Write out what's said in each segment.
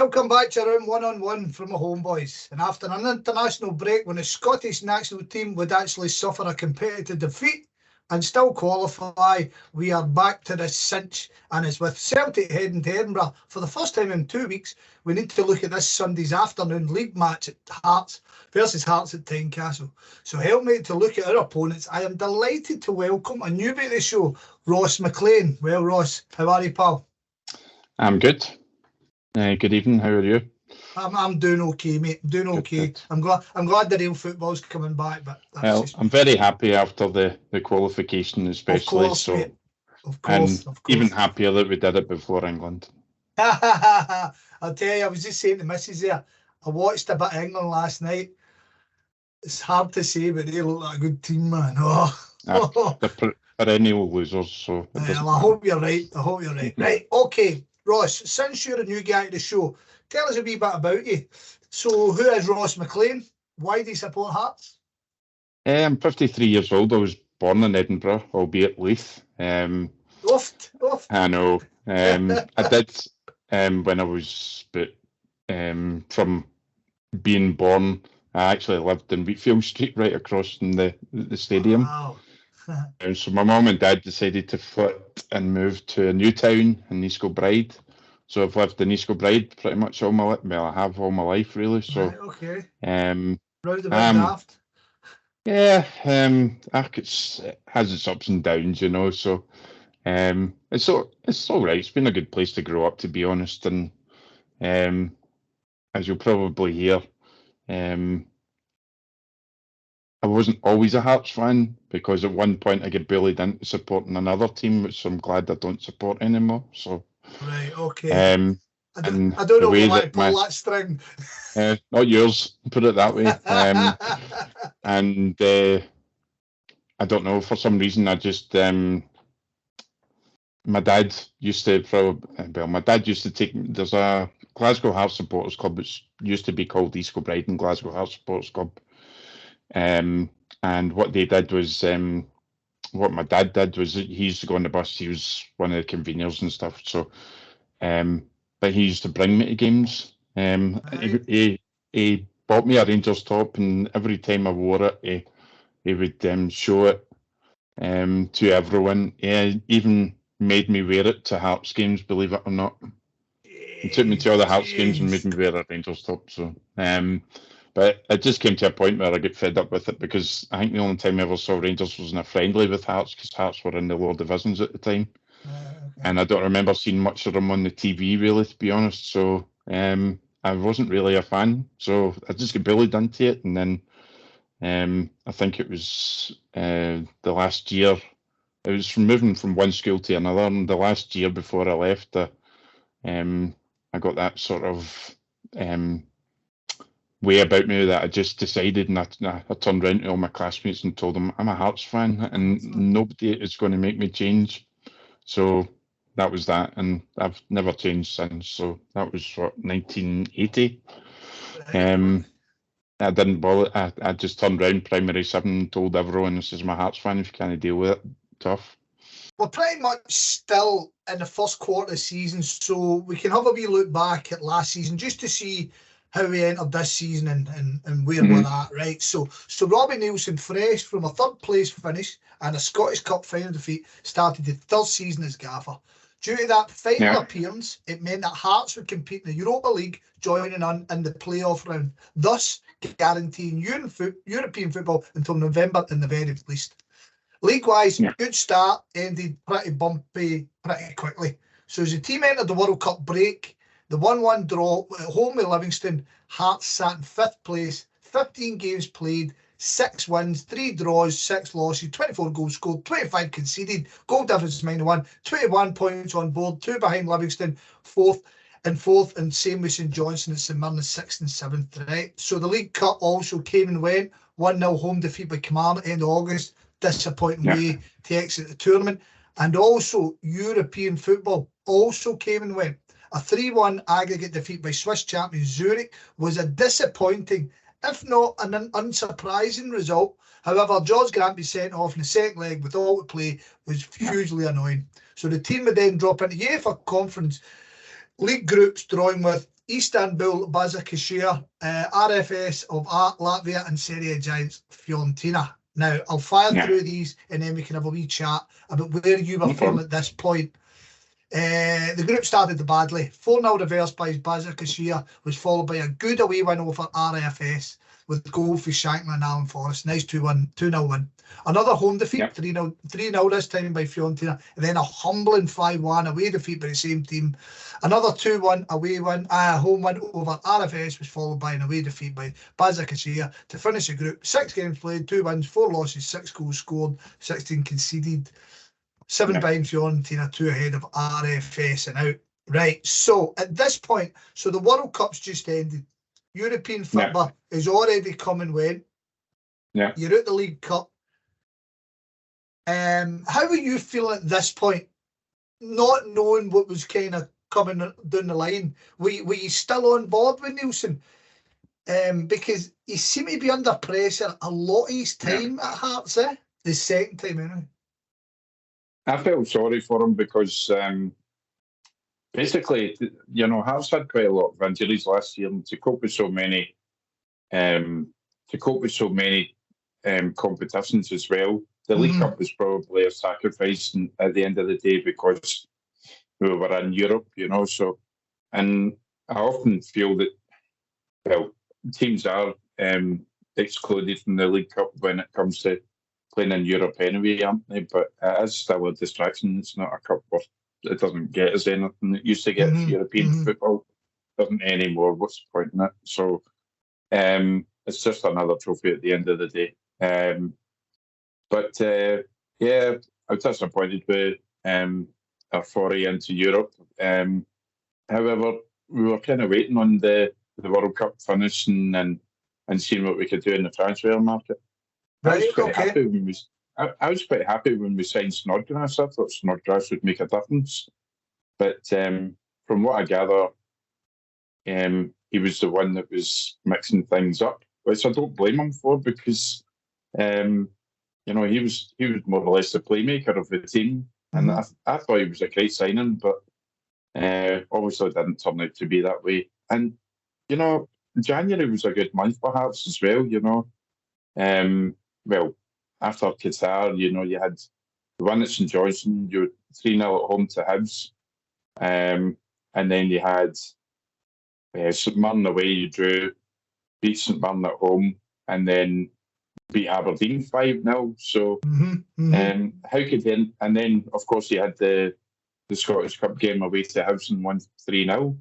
Welcome back to round 1-on-1 from the Homeboys. And after an international break when the Scottish national team would actually suffer a competitive defeat and still qualify, we are back to this cinch. And it's with Celtic heading to Edinburgh for the first time in 2 weeks. We need to look at this Sunday's afternoon league match at Hearts versus Hearts at Tynecastle. So help me to look at our opponents. I am delighted to welcome a newbie to the show, Ross MacLean. Well, Ross, how are you, pal? I'm good. Good evening. How are you? I'm doing okay, mate. Doing okay. Good. I'm glad the real football's coming back. But I'm very happy after the qualification, especially. Of course, mate. Of course. Even happier that we did it before England. I'll tell you, I was just saying to Mrs. there, I watched a bit of England last night. It's hard to say, but they look like a good team, man. They're perennial losers, so. Well, I hope you're right. Right, okay. Ross, since you're a new guy to the show, tell us a wee bit about you. So, who is Ross MacLean? Why do you support Hearts? I'm 53 years old. I was born in Edinburgh, albeit Leith. Oft. I know. I did when I was, but from being born, I actually lived in Wheatfield Street, right across from the stadium. Wow. So my mum and dad decided to flip and move to a new town in East Kilbride. So I've lived in East Kilbride pretty much all my life. Well, I have all my life really. So right, okay. Round about daft. Yeah, it has its ups and downs, you know. So it's all right. It's been a good place to grow up, to be honest. And as you'll probably hear, I wasn't always a Hearts fan because at one point I get bullied into supporting another team, which I'm glad I don't support anymore. So right, okay. I don't know why I pull that string. Not yours, put it that way. And I don't know, for some reason I just my dad used to take. There's a Glasgow Hearts supporters club which used to be called East Kilbride and Glasgow Hearts Supporters Club. And what they did was, what my dad did was he used to go on the bus. He was one of the conveners and stuff. So, but he used to bring me to games. He bought me a Rangers top, and every time I wore it, he would show it to everyone. He even made me wear it to Hearts games, believe it or not. He took me to all the Hearts games and made me wear a Rangers top. So, but it just came to a point where I get fed up with it, because I think the only time I ever saw Rangers was in a friendly with Hearts, because Hearts were in the lower divisions at the time. And I don't remember seeing much of them on the TV, really, to be honest. So I wasn't really a fan. So I just got bullied into it. And then I think it was the last year. It was from moving from one school to another. And the last year before I left, I got that sort of way about me that I just decided, and I turned around to all my classmates and told them I'm a Hearts fan and nobody is going to make me change. So that was that, and I've never changed since. So that was 1980. I didn't bother. I just turned around primary 7 and told everyone, this is my Hearts fan, if you can't deal with it, tough. We're pretty much still in the first quarter of the season, so we can have a wee look back at last season just to see how we entered this season and where we're at, right? So Robbie Neilson, fresh from a third place finish and a Scottish Cup final defeat, started the third season as gaffer. Due to that final appearance, it meant that Hearts would compete in the Europa League, joining in the playoff round, thus guaranteeing European football until November in the very least. League-wise, good start, ended pretty bumpy pretty quickly. So as the team entered the World Cup break, the 1-1 draw at home with Livingston, Hearts sat in 5th place, 15 games played, 6 wins, 3 draws, 6 losses, 24 goals scored, 25 conceded, goal difference -1, 21 points on board, 2 behind Livingston, 4th, and same with St Johnstone and St Mirren 6th and 7th, right? So the League Cup also came and went, 1-0 home defeat by Kilmarnock at the end of August, disappointing way to exit the tournament. And also European football also came and went. A 3-1 aggregate defeat by Swiss champions Zurich was a disappointing, if not an unsurprising result. However, George Grant being sent off in the second leg with all to play was hugely annoying. So the team would then drop into UEFA Conference League groups, drawing with Istanbul, Başakşehir, RFS of Latvia, and Serie A giants Fiorentina. Now, I'll fire through these and then we can have a wee chat about where you were from at this point. The group started badly. 4-0 reverse by Başakşehir was followed by a good away win over RFS with goal for Shankland and Alan Forrest. Nice 2-0 win. Another home defeat, 3-0 this time by Fiorentina, and then a humbling 5-1 away defeat by the same team. Another 2-1 away win, home win over RFS was followed by an away defeat by Başakşehir to finish the group. 6 games played, 2 wins, 4 losses, 6 goals scored, 16 conceded. 7 behind Fiorentina, 2 ahead of RFS and out. Right, so at this point, so the World Cup's just ended. European football is already come and went. Yeah. You're at the League Cup. How are you feeling at this point, not knowing what was kind of coming down the line? Were you still on board with Nielsen? Because he seemed to be under pressure a lot of his time at Hearts, the second time anyway. I felt sorry for him because basically, you know, Hearts had quite a lot of injuries last year, and to cope with so many, competitions as well. The League Cup was probably a sacrifice at the end of the day because we were in Europe, you know. So, and I often feel that, well, teams are excluded from the League Cup when it comes to playing in Europe anyway, aren't they? But it is still a distraction. It's not a cup where it doesn't get us anything. It used to get European football, doesn't anymore. What's the point in it? So it's just another trophy at the end of the day. But I was disappointed with our foray into Europe. However, we were kind of waiting on the World Cup finishing and seeing what we could do in the transfer market. I was quite happy when we signed Snodgrass. I thought Snodgrass would make a difference. But from what I gather, he was the one that was mixing things up, which I don't blame him for because, you know, he was more or less the playmaker of the team. And I thought he was a great signing, but obviously it didn't turn out to be that way. And, you know, January was a good month perhaps as well, you know. Well, after Qatar, you know, you had the one at St Johnstone, you were 3-0 at home to Hibs. And then you had St Mirren away, you drew, beat St Mirren at home, and then beat Aberdeen 5-0. So how could then, and then of course you had the Scottish Cup game away to Hibs and won 3-0.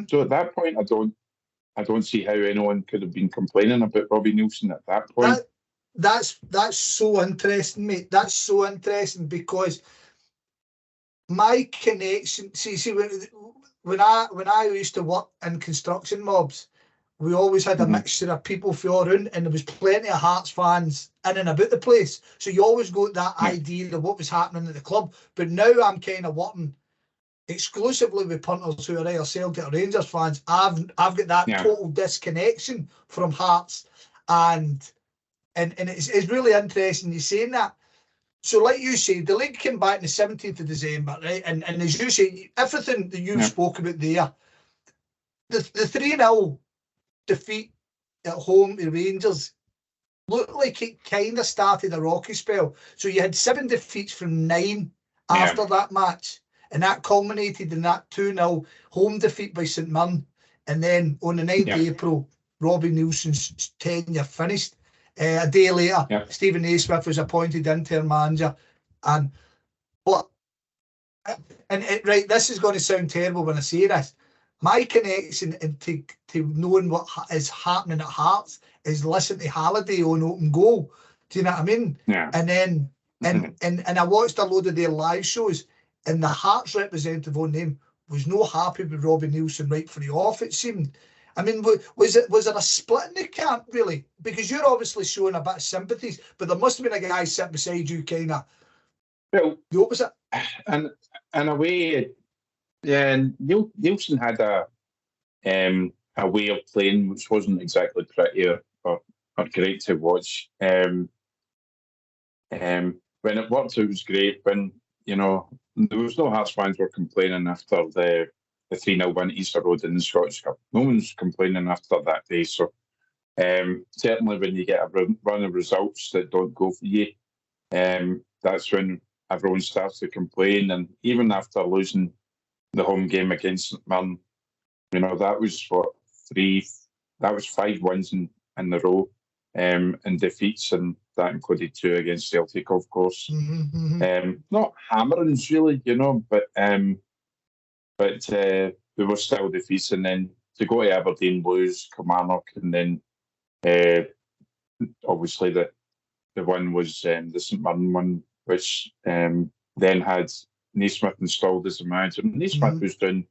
So at that point, I don't see how anyone could have been complaining about Robbie Nielsen at that point. That's so interesting, mate. That's so interesting because my connection. See, when I used to work in construction mobs, we always had a mixture of people flooring, and there was plenty of Hearts fans in and about the place. So you always got that idea of what was happening at the club. But now I'm kind of working exclusively with punters who are either Celtic or Rangers fans. I've got that total disconnection from Hearts, and it's really interesting you saying that. So like you say, the league came back on the 17th of December, right? And as you say, everything that you've spoke about there, the 3-0 defeat at home to Rangers looked like it kind of started a rocky spell. So you had 7 defeats from 9 after that match, and that culminated in that 2-0 home defeat by St Mirren. And then on the 9th of April, Robbie Nielsen's tenure finished. A day later, Stephen Naismith was appointed interim manager. Right, this is going to sound terrible when I say this. My connection to knowing what is happening at Hearts is listening to Halliday on Open Goal. Do you know what I mean? Yeah. And then and I watched a load of their live shows, and the Hearts representative on them was no happy with Robbie Nielsen right from the off, it seemed. I mean, was there a split in the camp, really? Because you're obviously showing a bit of sympathies, but there must have been a guy sitting beside you kind of the opposite. And in a way, Nielsen had a way of playing which wasn't exactly pretty or great to watch. When it worked, it was great. When, you know, there was no Hearts fans were complaining after the the 3-0 win at Easter Road in the Scottish Cup. No one's complaining after that day. So certainly when you get a run of results that don't go for you, that's when everyone starts to complain. And even after losing the home game against St Mirren, you know, that was that was 5 wins in a row, and defeats, and that included 2 against Celtic, of course. Not hammerings really, you know, but there were still defeats, and then to go to Aberdeen, lose Kilmarnock, and then obviously the one was the St Mirren one, which then had Naismith installed as a manager. Naismith was doing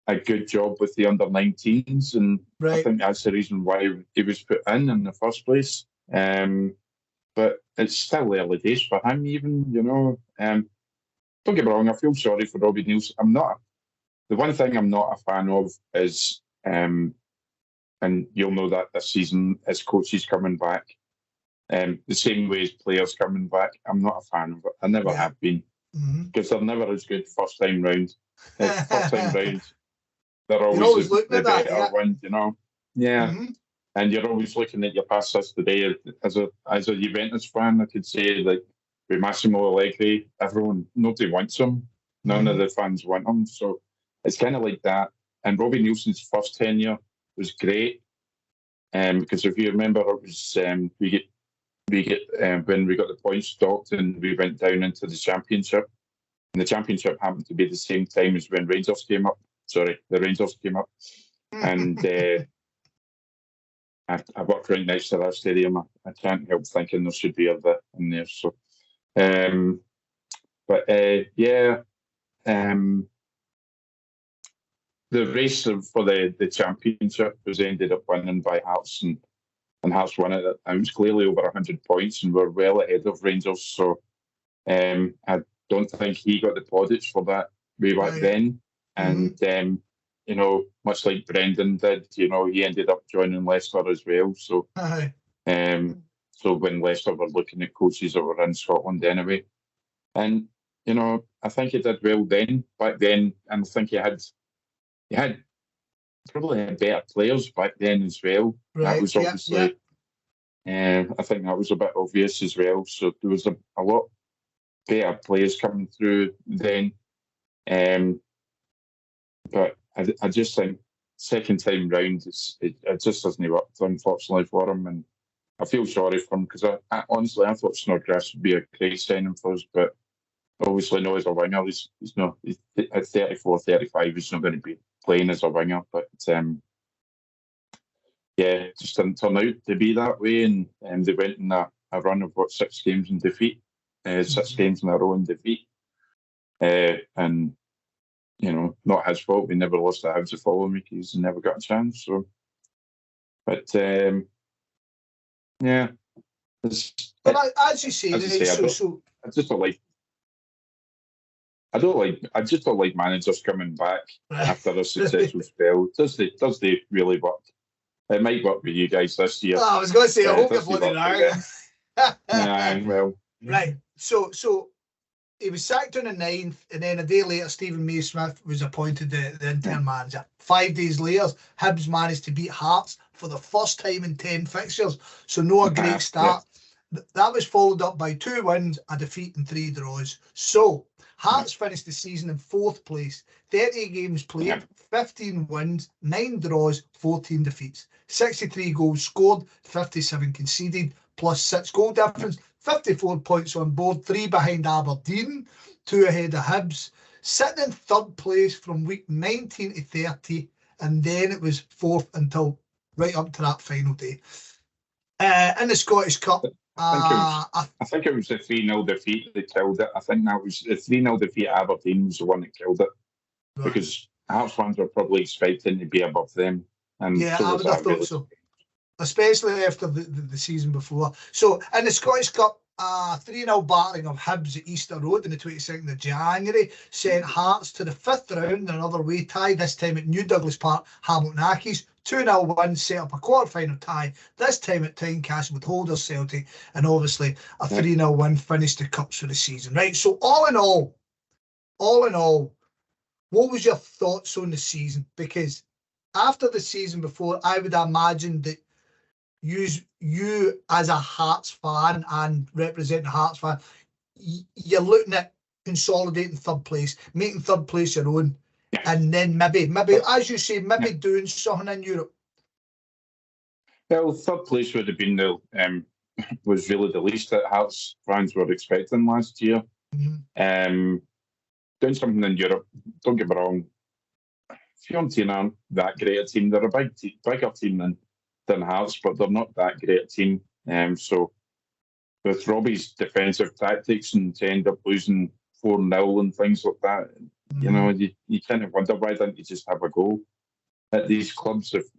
a good job with the under-19s, and I think that's the reason why he was put in the first place. But it's still early days for him, even, you know. Don't get me wrong, I feel sorry for Robbie Neilson. The one thing I'm not a fan of is, and you'll know that this season, as coaches coming back, the same way as players coming back, I'm not a fan of it. I never have been, because they're never as good first time round. They're always the better one, you know. And you're always looking at your past history. As a Juventus fan, I could say, like, with Massimo Allegri, nobody wants him. None of the fans want him. So it's kind of like that. And Robbie Neilson's first tenure was great, because if you remember, it was we get when we got the points docked and we went down into the Championship, and the Championship happened to be the same time as when Rangers came up. The Rangers came up, and I work right next to that stadium. I can't help thinking there should be a bit in there. So, the race for the Championship was ended up winning by Hearts, and Hearts won it. It was clearly over 100 points, and we're well ahead of Rangers. So, I don't think he got the plaudits for that way back then. And, you know, much like Brendan did, you know, he ended up joining Leicester as well. So, so when Leicester were looking at coaches that were in Scotland anyway. And, you know, I think he did well back then. And I think he had probably had better players back then as well. That was obviously, I think that was a bit obvious as well. So there was a lot better players coming through then. But I just think second time round, it just doesn't work, unfortunately, for him. And I feel sorry for him, because I honestly thought Snodgrass would be a great signing for us, but obviously not as a winger. He's at 34, 35, he's not going to be playing as a winger. But it just didn't turn out to be that way. And they went in a run of 6 games in defeat, 6 games in a row in defeat. And you know, not his fault. We never lost the house the following week. He's never got a chance. So, but But as you say, I just don't like managers coming back after a successful spell. Does they really work? It might work with you guys this year. I was going to say, I hope you're bloody right. Well, right. So he was sacked on the 9th, and then a day later, Stephen Maysmith was appointed the interim manager. 5 days later, Hibs managed to beat Hearts for the first time in 10 fixtures. So a great start. That was followed up by 2 wins, a defeat, and 3 draws. So Hearts finished the season in 4th place. 30 games played, 15 wins, 9 draws, 14 defeats. 63 goals scored, 57 conceded, plus 6 goal difference. 54 points on board, 3 behind Aberdeen, 2 ahead of Hibs, sitting in 3rd place from week 19 to 30, and then it was 4th until right up to that final day. In the Scottish Cup, I think it was the 3-0 defeat that killed it. I think that was the 3-0 defeat at Aberdeen was the one that killed it, because Hearts fans were probably expecting to be above them. And I would have thought so. Especially after the season before. So, in the Scottish Cup, 3-0 battering of Hibs at Easter Road on the 22nd of January sent Hearts to the 5th round in another away tie, this time at New Douglas Park, Hamilton Accies. 2-0 win set up a quarter-final tie, this time at Tynecastle with holders Celtic, and obviously a 3-0 win finished the Cups for the season. Right, so all in all, what was your thoughts on the season? Because after the season before, I would imagine that you as a Hearts fan and representing Hearts fan, you're looking at consolidating third place, making third place your own, and then maybe as you say, maybe doing something in Europe. Well, third place would have been was really the least that Hearts fans were expecting last year. Doing something in Europe, don't get me wrong, Fiorentina aren't that great a team. They're a bigger team than Hearts, but they're not that great a team. So with Robbie's defensive tactics and to end up losing 4-0 and things like that, you know, you kind of wonder why didn't you just have a go at these clubs if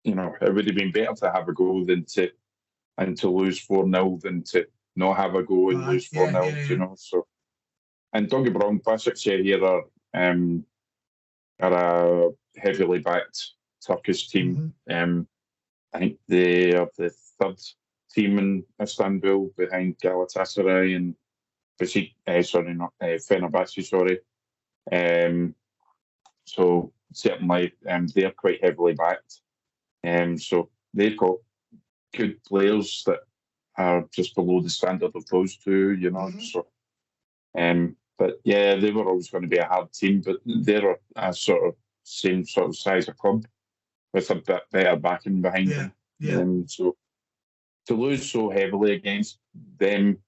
you know, it would have been better to have a go than to lose 4-0 than to not have a go and lose 4-0, you know. So, and don't get me wrong, Başakşehir here are a heavily backed Turkish team. I think they are the third team in Istanbul behind Galatasaray and Fenerbahce, sorry. So certainly they're quite heavily backed. So they've got good players that are just below the standard of those two, you know. So, but yeah, they were always going to be a hard team, but they're a sort of same sort of size of club with a bit better backing behind them. So to lose so heavily against them,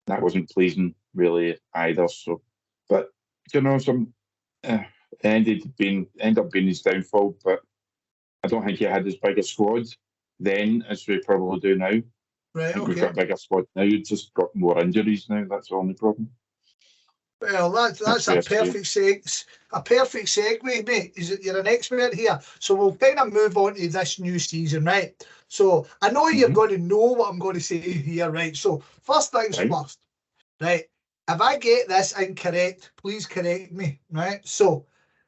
that wasn't pleasing really either. So, but you know, ended up being his downfall. But I don't think he had as big a squad then as we probably do now. Right, I think we've got a bigger squad now. You've just got more injuries now. That's the only problem. Well, that's a perfect segue, mate. Is that you're an expert here? So we'll kind of move on to this new season, right? So I know you're going to know what I'm going to say here, right? So first things first, right? If I get this incorrect, please correct me, right? So,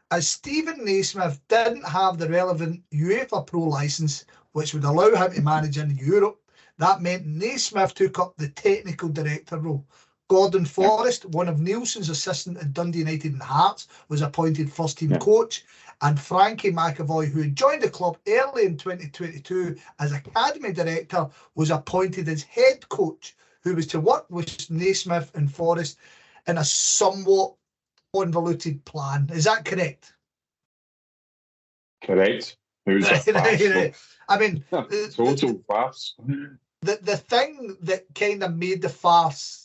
as Stephen Naismith didn't have the relevant UEFA Pro licence, which would allow him to manage in Europe, that meant Naismith took up the technical director role. Gordon Forrest, one of Nielsen's assistants at Dundee United and Hearts, was appointed first-team coach, and Frankie McAvoy, who had joined the club early in 2022 as academy director, was appointed as head coach, who was to work with Naismith and Forrest in a somewhat convoluted plan. Is that correct? Correct. Who's a farce? I mean, total farce. The thing that kind of made the farce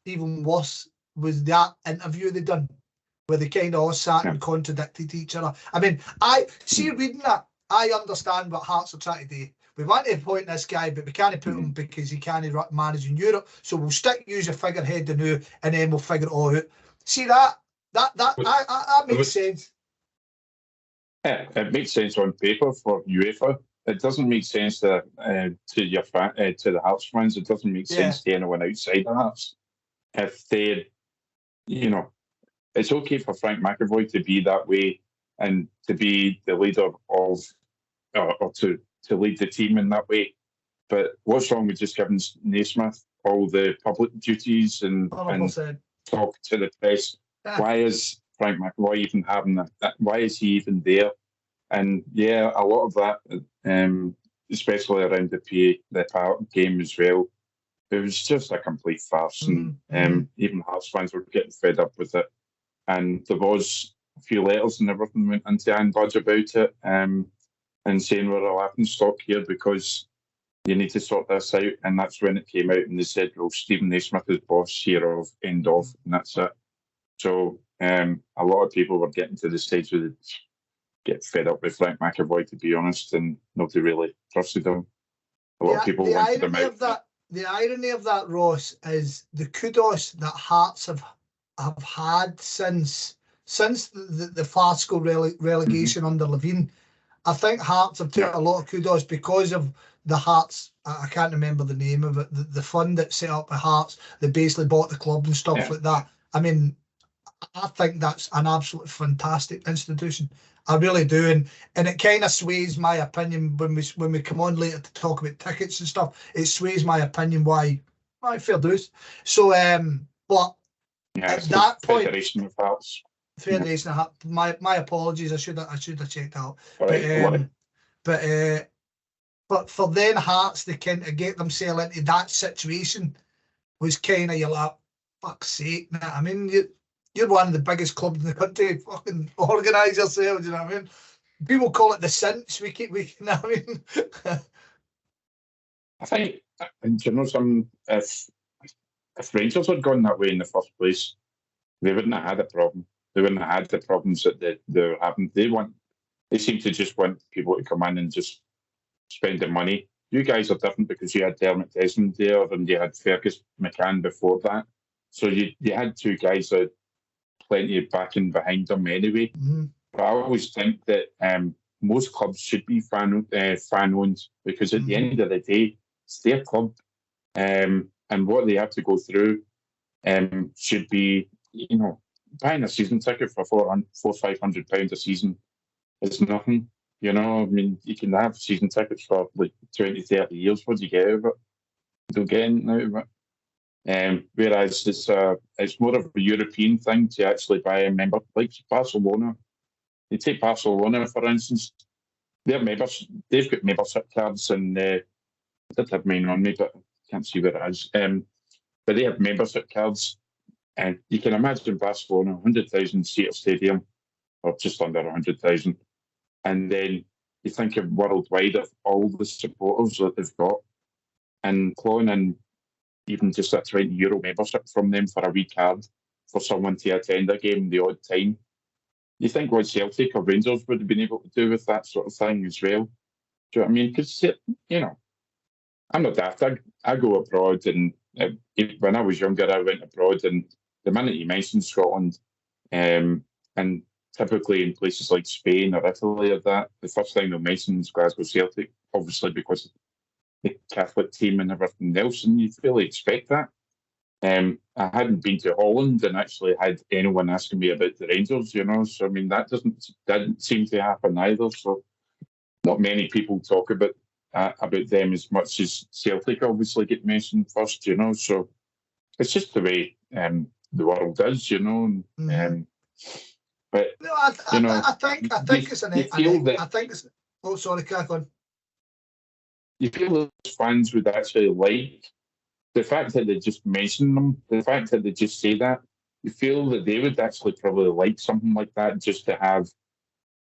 even worse was that interview they done, where they kind of all sat and contradicted each other. I mean, reading that, I understand what Hearts are trying to do. We want to appoint this guy, but we can't put him because he can't manage in Europe. So we'll use a figurehead to know, and then we'll figure it all out. See that makes sense. Yeah, it makes sense on paper for UEFA. It doesn't make sense to the Hearts fans. It doesn't make sense to anyone outside the Hearts. If they, you know, it's okay for Frank McAvoy to be that way and to be the leader of, or to lead the team in that way. But what's wrong with just giving Naismith all the public duties and talk to the press? Why is Frank McAvoy even having that? Why is he even there? And yeah, a lot of that, especially around the game as well, it was just a complete farce. And even Hearts fans were getting fed up with it. And there was a few letters and everything went into Anne Budge about it, and saying we're a laughing stock here because you need to sort this out. And that's when it came out and they said, well, Stephen Naismith is boss here of, end of, and that's it. So a lot of people were getting to the stage where they get fed up with Frank McAvoy, to be honest, and nobody really trusted him. A lot of people wanted him out. The irony of that, Ross, is the kudos that Hearts have had since the farcical relegation under Levine. I think Hearts have taken a lot of kudos because of the Hearts. I can't remember the name of it. The fund that set up the Hearts, they basically bought the club and stuff like that. I mean, I think that's an absolutely fantastic institution. I really do, and it kind of sways my opinion when we come on later to talk about tickets and stuff. It sways my opinion why fair dues. So, but at that point, Federation of Hearts. Fair days and a half. My apologies. I should have checked out. Right, But for then Hearts, they kind of get themselves into that situation was kind of, you're like, fuck's sake. Nah. I mean, you're one of the biggest clubs in the country. Fucking organise yourselves. You know what I mean? People call it the Saints. We you know what I mean? I think, and you know, if Rangers had gone that way in the first place, they wouldn't have had a problem. They wouldn't have had the problems that they're having. They seem to just want people to come in and just spend the money. You guys are different because you had Dermot Desmond there and you had Fergus McCann before that. So you had two guys that had plenty of backing behind them anyway. Mm-hmm. But I always think that most clubs should be fan owned because at the end of the day, it's their club. And what they have to go through should be, you know, buying a season ticket for £400-500 a season is nothing. You know, I mean, you can have season tickets for like 20-30 years. What do you get out of it? You don't get anything out of it. Whereas it's more of a European thing to actually buy a member, like Barcelona. You take Barcelona, for instance, they've got membership cards, and I did have mine on me, but I can't see where it is. But they have membership cards, and you can imagine Barcelona, 100,000 seat stadium, or just under 100,000. And then you think of worldwide of all the supporters that they've got, and clawing in even just a €20 membership from them for a wee card for someone to attend a game the odd time. You think what Celtic or Rangers would have been able to do with that sort of thing as well? Do you know what I mean? Because, you know, I'm not daft. I go abroad, and when I was younger, I went abroad, and the minute you mention Scotland, and typically in places like Spain or Italy or that, the first thing they'll mention is Glasgow Celtic, obviously because the Catholic team and everything else, and you fully expect that. I hadn't been to Holland and actually had anyone asking me about the Rangers, you know, so I mean, that didn't seem to happen either, so not many people talk about them as much as Celtic obviously get mentioned first, you know, so it's just the way the world is, you know. But no, I think it's an. I think it's. Oh, sorry, crack on. You feel those fans would actually like the fact that they just mention them, the fact that they just say that. You feel that they would actually probably like something like that just to have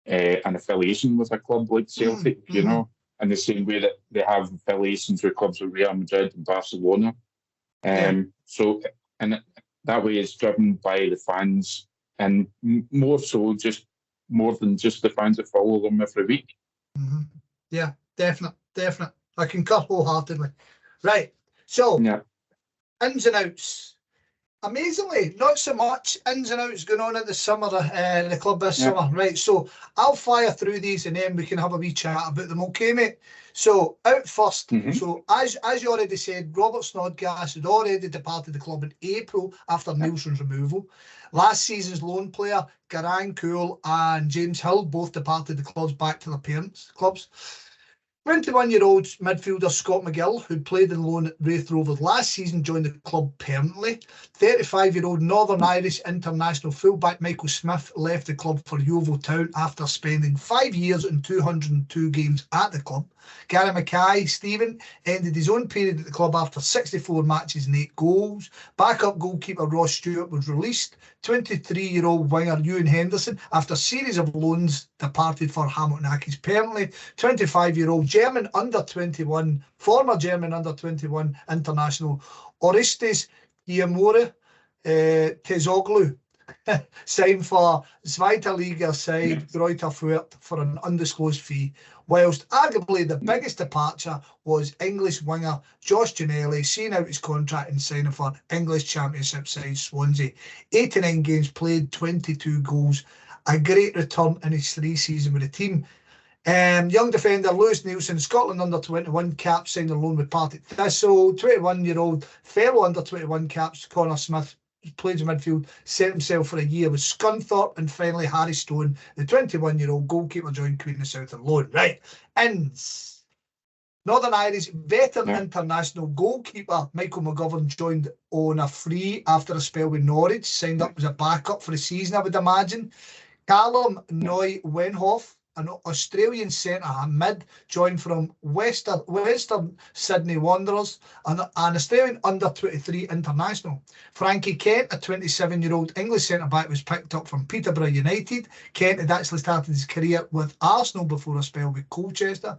an affiliation with a club like Celtic, you know, in the same way that they have affiliations with clubs like Real Madrid and Barcelona. So, and that way it's driven by the fans, and more than just the fans that follow them every week. Mm-hmm. Yeah, definitely. I concur wholeheartedly. Right, so ins and outs. Amazingly, not so much ins and outs going on at the summer, the club this summer. Right, so I'll fire through these and then we can have a wee chat about them, okay, mate? So, out first. So, as you already said, Robert Snodgrass had already departed the club in April after Nielsen's removal. Last season's loan player, Garang Kuhl and James Hill both departed the clubs back to their parents' clubs. 21-year-old midfielder Scott McGill, who played in loan at Raith Rovers last season, joined the club permanently. 35-year-old Northern Irish international fullback Michael Smith left the club for Yeovil Town after spending 5 years and 202 games at the club. Gary Mackay, Stephen, ended his own period at the club after 64 matches and 8 goals. Backup goalkeeper Ross Stewart was released. 23-year-old winger Ewan Henderson, after a series of loans, departed for Hamilton Accies permanently. 25-year-old former German under-21 international Orestes Iamore Tezoglu signed for Zweite Liga side Greuther Fürth for an undisclosed fee, whilst arguably the biggest departure was English winger Josh Ginnelly, seeing out his contract and signing for English Championship side Swansea. 89 games played, 22 goals, a great return in his 3 seasons with the team. Young defender Lewis Nielsen, Scotland under-21 cap, signed a loan with Partick Thistle. 21-year-old fellow under-21 caps Connor Smith played in midfield, set himself for a year with Scunthorpe, and finally Harry Stone, the 21-year-old goalkeeper, joined Queen of the South on loan. Right, ins. Northern Irish veteran international goalkeeper Michael McGovern joined on a free after a spell with Norwich, signed up as a backup for the season, I would imagine. Callum Noy-Wenhoff, an Australian centre mid, joined from Western Sydney Wanderers, an Australian under-23 international. Frankie Kent, a 27-year-old English centre-back, was picked up from Peterborough United. Kent had actually started his career with Arsenal before a spell with Colchester.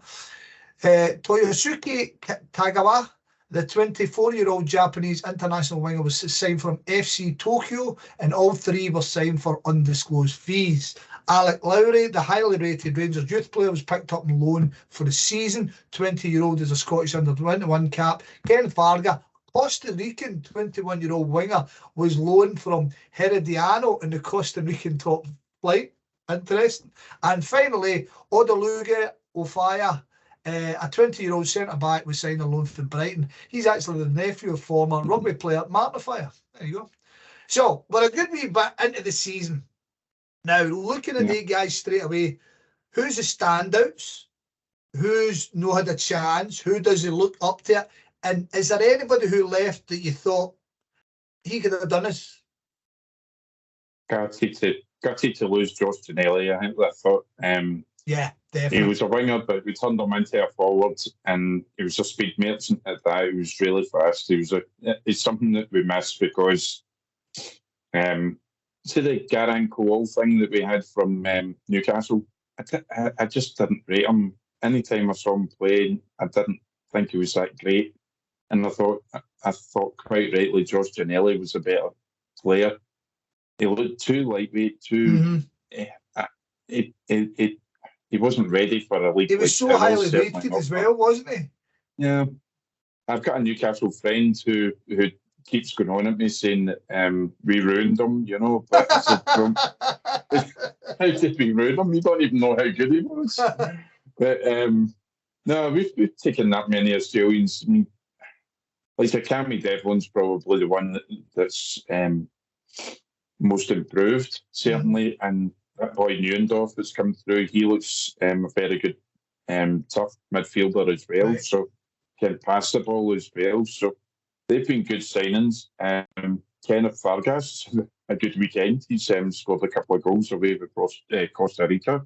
Toyosuke Tagawa, the 24-year-old Japanese international winger, was signed from FC Tokyo, and all three were signed for undisclosed fees. Alec Lowry, the highly rated Rangers youth player, was picked up on loan for the season. 20-year-old is a Scottish under-21 cap. Ken Farga, Costa Rican 21-year-old winger, was loaned from Herediano in the Costa Rican top flight. Interesting. And finally, Odeluga Ofaya, a 20-year-old centre-back, was signed on loan for Brighton. He's actually the nephew of former rugby player Martin Ofaya. There you go. So, we're a good wee bit into the season. Now, looking at the guys straight away, who's the standouts? Who's no had a chance? Who does he look up to? And is there anybody who left that you thought he could have done this? Gutted to lose Josh Ginelli, I think I thought. Yeah, definitely. He was a winger, but we turned him into a forward, and he was a speed merchant at that. He was really fast. It's something that we missed because to the Garang Cole thing that we had from Newcastle, I just didn't rate him. Anytime I saw him playing, I didn't think he was that great. And I thought quite rightly Josh Ginelli was a better player. He looked too lightweight, he wasn't ready for a league. He was so highly rated as well, wasn't he? Yeah. I've got a Newcastle friend who keeps going on at me saying that we ruined him, but I said, how did we ruin him? You don't even know how good he was. But no, we've taken that many Australians. I mean, like Cammy Devlin's probably the one that's most improved, certainly, and that boy Neuendorf that's come through, he looks a very good tough midfielder as well, so can pass the ball as well. So they've been good signings. Kenneth Fargas, a good weekend. He's scored a couple of goals away with Costa Rica.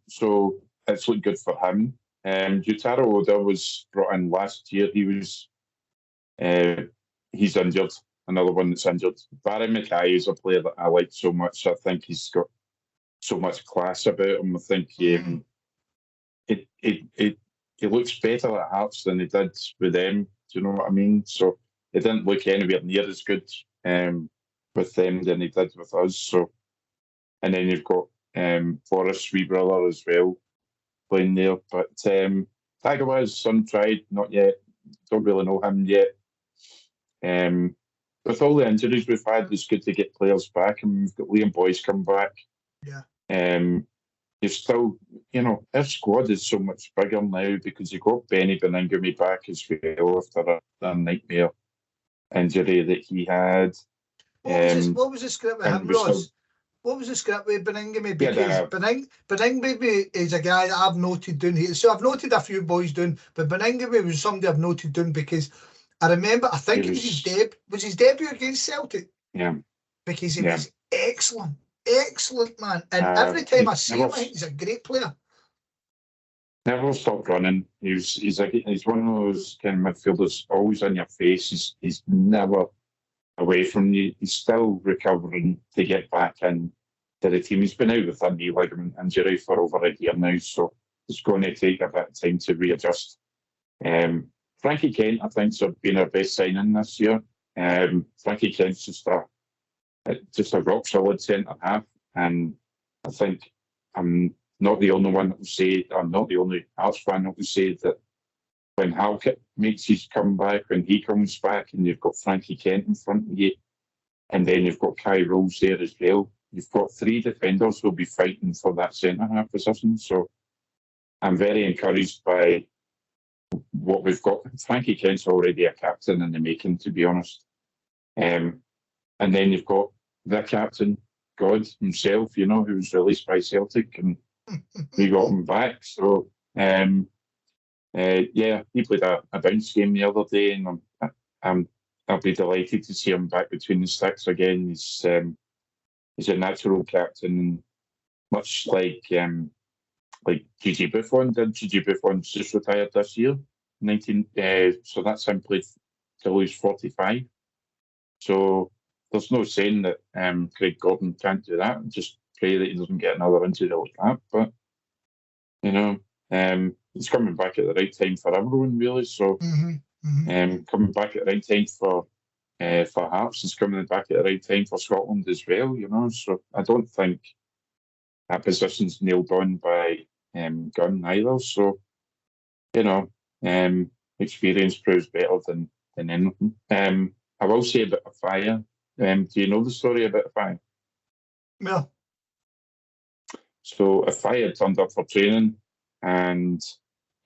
So it's looked good for him. Jutaro Oda was brought in last year. He's injured. Another one that's injured. Barry Mackay is a player that I like so much. I think he's got so much class about him. I think he looks better at Hearts than he did with them. Do you know what I mean? So he didn't look anywhere near as good with them than he did with us. So, and then you've got Forrest's wee brother as well playing there. But Tagawa's son tried, not yet. Don't really know him yet. With all the injuries we've had, it's good to get players back, and we've got Liam Boyce come back. Yeah. You're still, our squad is so much bigger now because you've got Benny Beningame back as well after a nightmare injury that he had. What was the script with him, Ross? What was the script with Beningame? Because Beningame is a guy that I've noted down here. So I've noted a few boys down, but Beningame was somebody I've noted down because I remember, I think it was his debut against Celtic. Yeah. Because he was excellent, man. And every time I see him, I think he's a great player. Never stopped running. He's one of those kind of midfielders always on your face. He's never away from you. He's still recovering to get back into the team. He's been out with a knee ligament injury for over a year now, so it's going to take a bit of time to readjust. Frankie Kent, I think, has been our best signing this year. Frankie Kent's just a rock solid centre half, and I think I'm not the only one that will say, I'm not the only Hearts fan that will say that when Halkett makes his comeback, when he comes back, and you've got Frankie Kent in front of you, and then you've got Kai Rose there as well, you've got three defenders who'll be fighting for that centre half position. So I'm very encouraged by what we've got. Frankie Kent's already a captain in the making, to be honest. And then you've got the captain, God himself, who was released by Celtic, and we got him back. So Yeah, he played a bounce game the other day, and I'll be delighted to see him back between the sticks again. He's a natural captain, and much like Gigi Buffon did. Gigi Buffon's just retired this year, 19. So that's him played till he's 45. So there's no saying that Craig Gordon can't do that. Just pray that he doesn't get another injury like that. But he's coming back at the right time for everyone, really. So coming back at the right time for Hearts, he's coming back at the right time for Scotland as well. So I don't think that position's nailed on by Gunn either. So experience proves better than anything. I will say about a fire. Do you know the story about a fire? Yeah. So a fire turned up for training, and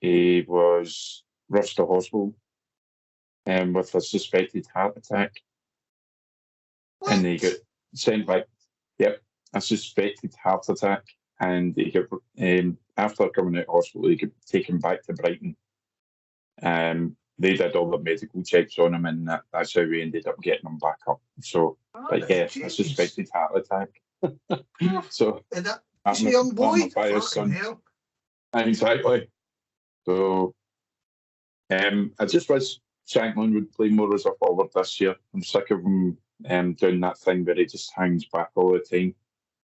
he was rushed to hospital with a suspected heart attack. What? And he got sent back. Yep, a suspected heart attack, and he got after coming out of hospital, he got taken back to Brighton. They did all the medical checks on him, and that's how we ended up getting him back up. So, a suspected heart attack. So, he's a young boy. Son. Exactly. So, I just wish Shankland would play more as a forward this year. I'm sick of him doing that thing where he just hangs back all the time.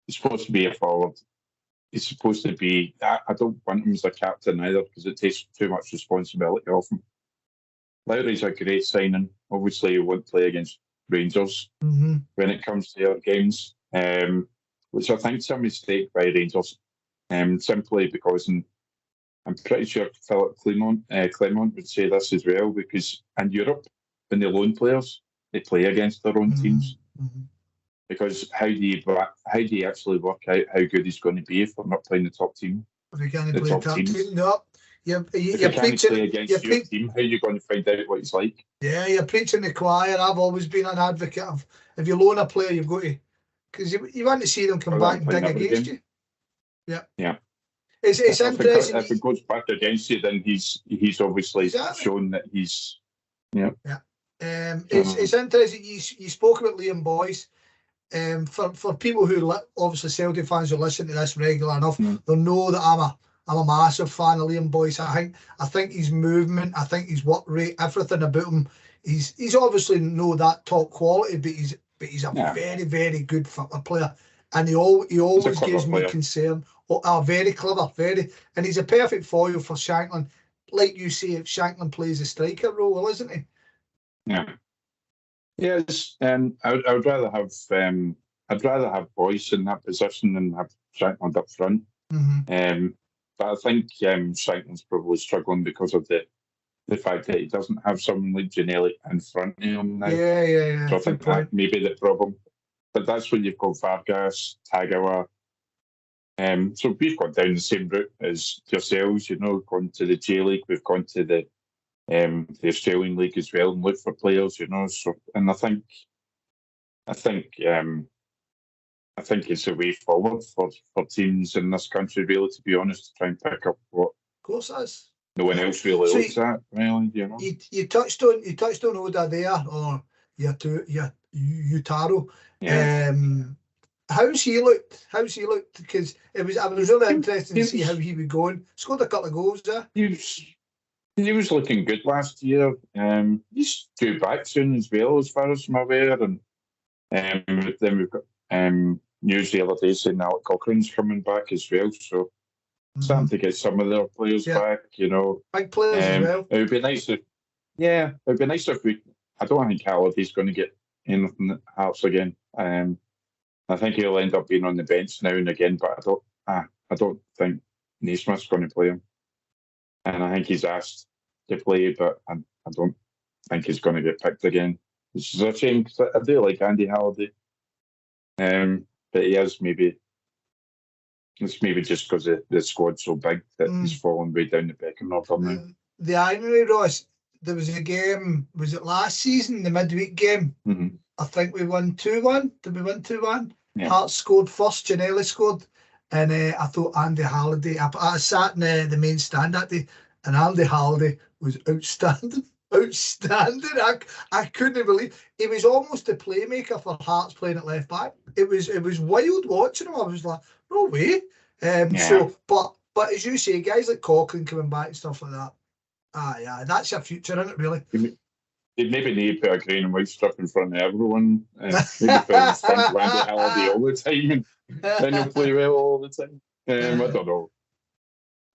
He's supposed to be a forward. He's supposed to be. I don't want him as a captain either, because it takes too much responsibility off him. Lowry's a great signing. Obviously, he won't play against Rangers when it comes to our games, which I think is a mistake by Rangers, simply because I'm pretty sure Philip Clement would say this as well, because in Europe, when they loan players, they play against their own teams. Because how do you actually work out how good he's going to be if they're not playing the top team? If you can't play the top team, no. You're preaching play against your team. How are you going to find out what he's like? Yeah, you're preaching the choir. I've always been an advocate of, if you loan a player, you've got to, because you want to see them come back and dig against you. Yeah. It's interesting. If it goes back against you, then he's obviously shown that he's. Yeah. It's interesting. You spoke about Liam Boyce. For people who obviously Celtic fans who listen to this regular enough, they'll know that I'm a massive fan of Liam Boyce. I think his movement, I think his work rate, everything about him. He's obviously no that top quality, but he's a very, very good football player, and he always gives me concern. Very clever, and he's a perfect foil for Shankland. Like you say, if Shankland plays a striker role, isn't he? Yeah. Yes, I would rather have Boyce in that position than have Shankland up front. But I think Shankland's probably struggling because of the fact that he doesn't have someone like Ginnelly in front of him now. Yeah. So I think that may be the problem. But that's when you've got Vargas, Tagawa. So we've gone down the same route as yourselves, gone to the J League, we've gone to the Australian League as well and look for players, So, and I think it's a way forward for teams in this country, really, to be honest, to try and pick up what no one else really looks at, really, You touched on Oda there, or Utaro. Yeah. How's he looked? Because I was really interested to see how he was going. Scored a couple of goals there. He was looking good last year. He's due back soon as well, as far as I'm aware. And then we've got news the other day saying Alec Cochrane's coming back as well. So starting to get some of their players back, Big players as well. It would be nice if we. I don't think Halliday's going to get anything at Hearts again. I think he'll end up being on the bench now and again, but I don't think Naismith's going to play him. And I think he's asked to play, but I don't think he's going to get picked again. Which is a shame, because I do like Andy Halliday. But he is it's maybe just because the squad's so big that he's fallen way down the pecking order now. The irony, Ross, there was a game, was it last season, the midweek game? I think we won 2-1. Did we win 2-1? Yeah. Hearts scored first, Ginnelly scored. And I thought Andy Halliday, I sat in the main stand that day, and Andy Halliday was outstanding. Outstanding. I couldn't believe he was almost the playmaker for Hearts playing at left back. It was wild watching him. I was like, no way. So, but as you say, guys like Cochrane coming back and stuff like that. Yeah, that's your future, isn't it? Really. You'd maybe need to put a green and white strip in front of everyone. Maybe put in front of Andy Halliday all the time, and then he'll play well all the time. I don't know.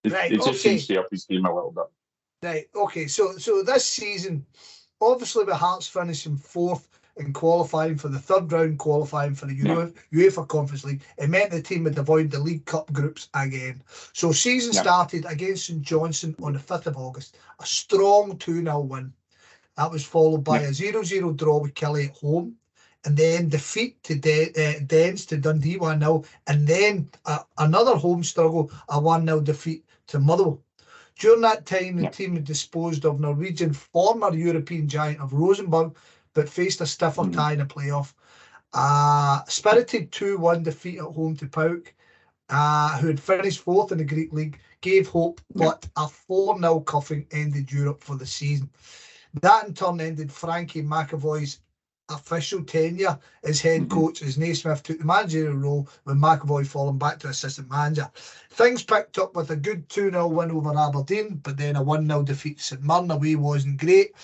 It just seems to up his team a little bit. Right, okay, so this season, obviously with Hearts finishing 4th in qualifying for the 3rd round, qualifying for the UEFA Conference League, it meant the team would avoid the League Cup groups again. So season started against St Johnstone on the 5th of August, a strong 2-0 win. That was followed by a 0-0 draw with Kelly at home, and then defeat to Dens to Dundee 1-0, and then another home struggle, a 1-0 defeat to Motherwell. During that time, the team had disposed of Norwegian former European giant of Rosenborg, but faced a stiffer tie in the playoff. Spirited 2-1 defeat at home to PAOK, who had finished 4th in the Greek League, gave hope, but a 4-0 cuffing ended Europe for the season. That in turn ended Frankie McAvoy's official tenure as head coach, as Naismith took the managerial role, with McAvoy falling back to assistant manager. Things picked up with a good 2-0 win over Aberdeen, but then a 1-0 defeat to St Mirren away wasn't great.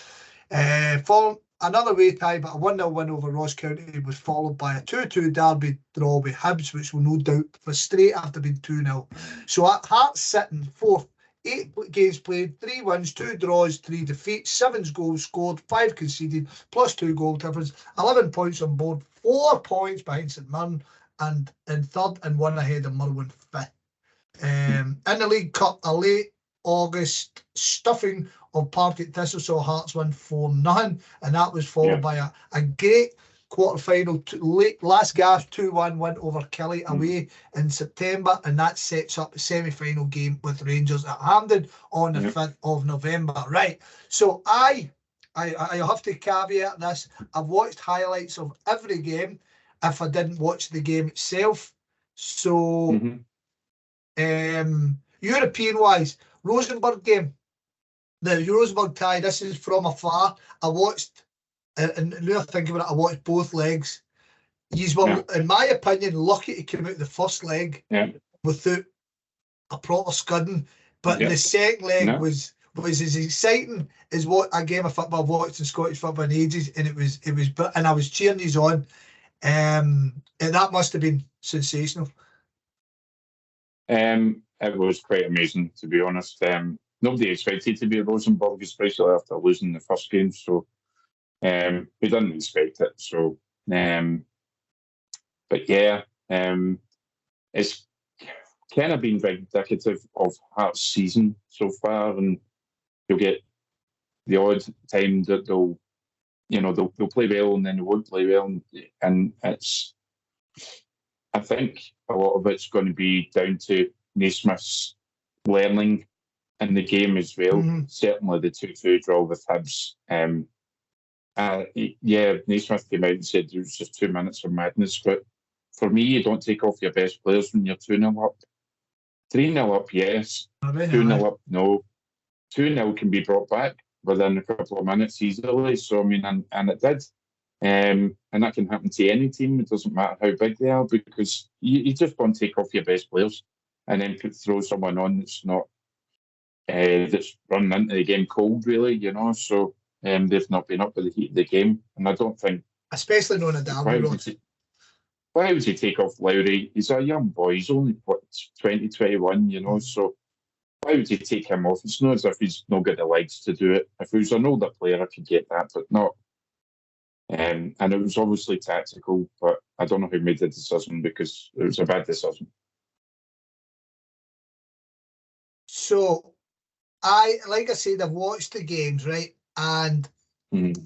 Following another away tie, but a 1-0 win over Ross County was followed by a 2-2 derby draw with Hibs, which will no doubt frustrate after being 2-0. So at Hearts sitting 4th, 8 games played, 3 wins, 2 draws, 3 defeats, 7 goals scored, 5 conceded, plus 2 goal difference, 11 points on board, 4 points behind St Mirren, and in 3rd and 1 ahead of Motherwell in 5th. In the League Cup, a late August stuffing of Partick Thistle saw Hearts win 4-0, and that was followed by a great quarter-final, last gasp 2-1 win over Kelly away in September, and that sets up the semi-final game with Rangers at Hampden on the 5th of November. Right, so I have to caveat this. I've watched highlights of every game if I didn't watch the game itself. So, European-wise, Rosenborg game, the Rosenborg tie, this is from afar. I watched, and now I think about it, I watched both legs. Yous were, in my opinion, lucky to come out the first leg without a proper scudding. But the second leg was as exciting as what a game of football I've watched in Scottish football in ages, and it was, and I was cheering these on, and that must have been sensational. It was quite amazing, to be honest. Nobody expected to be a Rosenborg, especially after losing the first game. So. We didn't expect it, so but yeah, it's kind of been very indicative of Hearts' season so far, and you'll get the odd time that they'll play well and then they won't play well, and it's, I think a lot of it's going to be down to Naismith's learning in the game as well. Certainly the 2-2 draw with Hibs. Naismith came out and said it was just 2 minutes of madness, but for me, you don't take off your best players when you're 2-0 up. 3-0 up, yes. 2-0 up, no. 2-0 can be brought back within a couple of minutes easily. So, I mean, and it did. And that can happen to any team. It doesn't matter how big they are, because you just don't take off your best players and then throw someone on that's not, that's running into the game cold, really, So, they've not been up with the heat of the game, and I don't think, especially knowing a derby. Why would you take off Lowry? He's a young boy. He's only 20, 21, So why would you take him off? It's not as if he's not got the legs to do it. If he was an older player, I could get that, but not. And it was obviously tactical, but I don't know who made the decision, because it was a bad decision. So, like I said, I've watched the games, right? And this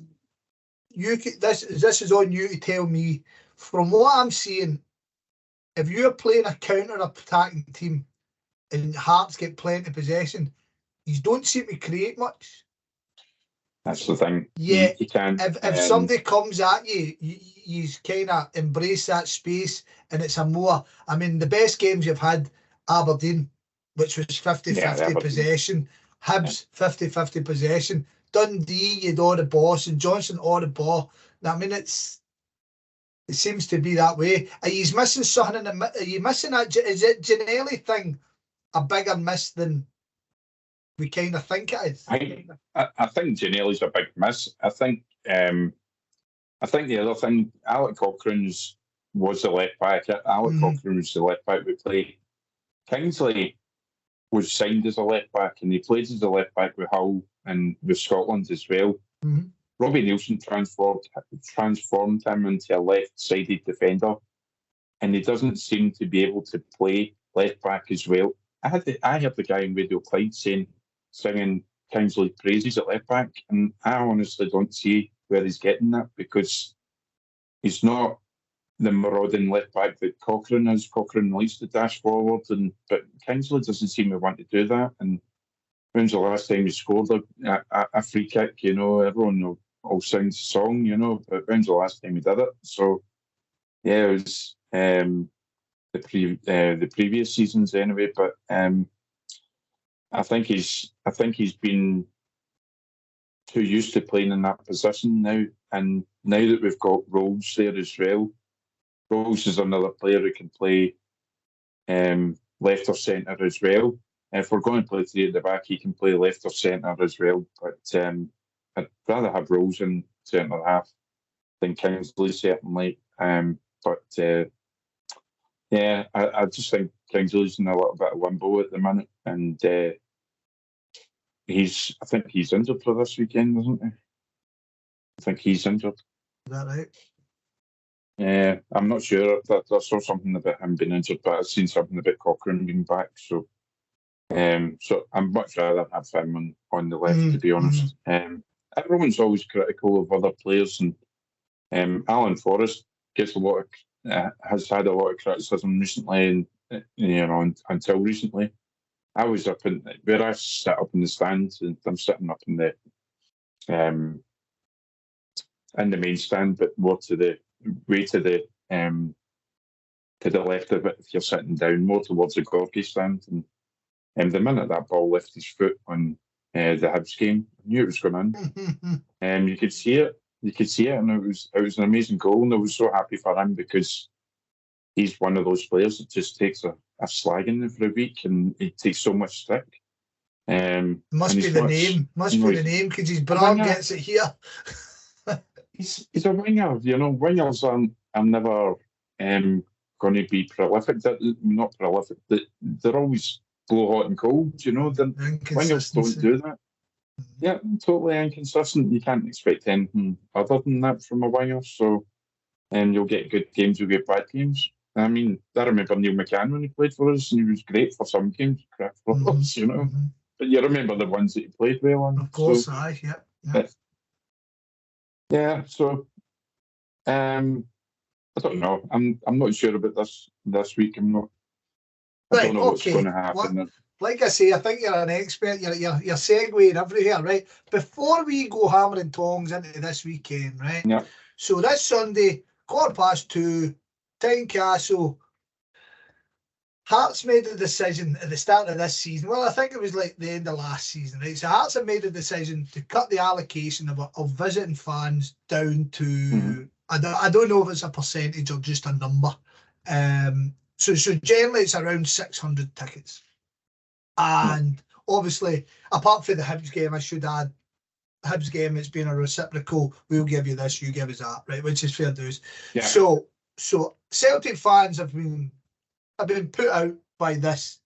is on you to tell me, from what I'm seeing, if you're playing a counter-attacking team and Hearts get plenty of possession, you don't seem to create much. That's the thing. Yeah, you can. If somebody comes at you, you kind of embrace that space, and it's a more. I mean, the best games you've had, Aberdeen, which was 50-50 possession. Hibs 50-50 possession. Dundee, you'd all the ball. St Johnstone, all the ball. I mean, it seems to be that way. Are you missing something are you missing that? Is it Ginnelly thing a bigger miss than we kind of think it is? I think Ginnelly's a big miss. I think the other thing, Alec Cochrane was the left back. Cochrane was the left back we played. Kingsley was signed as a left back, and he played as a left back with Hull and with Scotland as well. Robbie Nielsen transformed him into a left-sided defender, and he doesn't seem to be able to play left back as well. I heard the guy in Radio Clyde singing Kingsley praises at left back, and I honestly don't see where he's getting that, because he's not the marauding left back that Cochrane is. Cochrane likes to dash forward, but Kingsley doesn't seem to want to do that. And when's the last time he scored a free kick? You know, everyone all sings a song, you know, but when's the last time he did it? So yeah, it was the previous seasons anyway. But I think he's been too used to playing in that position now, and now that we've got Rolls there as well. Rolls is another player who can play left or centre as well. If we're going to play three at the back, he can play left or centre as well. But I'd rather have Rolls in centre half than Kingsley, certainly. But I just think Kingsley's in a little bit of limbo at the minute, and I think he's injured for this weekend, isn't he? I think he's injured. Is that right? Yeah, I'm not sure. I saw something about him being injured, but I've seen something about Cochrane being back. So I'm much rather have him on the left, to be honest. Everyone's always critical of other players, and Alan Forrest gets has had a lot of criticism recently, and until recently, I was up where I sat up in the stands, and I'm sitting up in the main stand, but more to the left of it if you're sitting down, more towards the Gorgie stand. And the minute that ball left his foot on the Hibs game, I knew it was going in. You could see it. And it was an amazing goal, and I was so happy for him, because he's one of those players that just takes a slagging every week, and he takes so much stick. Must be the name, because his brand gets it here. He's a winger, you know. Wingers are never going to be prolific. Not prolific. They're always blow hot and cold, you know. Wingers don't do that. Yeah, totally inconsistent. You can't expect anything other than that from a winger. So, you'll get good games, you'll get bad games. I mean, I remember Neil McCann when he played for us, and he was great for some games, crap for us, you know. But you remember the ones that he played well on. Of course, yeah. Yeah, so I don't know. I'm not sure about this week. I don't know what's going to happen. Like I say, I think you're an expert. You're segueing everywhere, right? Before we go hammer and tongs into this weekend, right? Yeah. So this Sunday, 2:15, Tynecastle. Hearts made a decision at the start of this season. Well, I think it was like the end of last season, right? So Hearts have made a decision to cut the allocation of visiting fans down to, I don't know if it's a percentage or just a number. So generally it's around 600 tickets. And obviously, apart from the Hibs game, I should add, Hibs game, it's been a reciprocal, we'll give you this, you give us that, right? Which is fair dues. Yeah. So Celtic fans have been put out by this,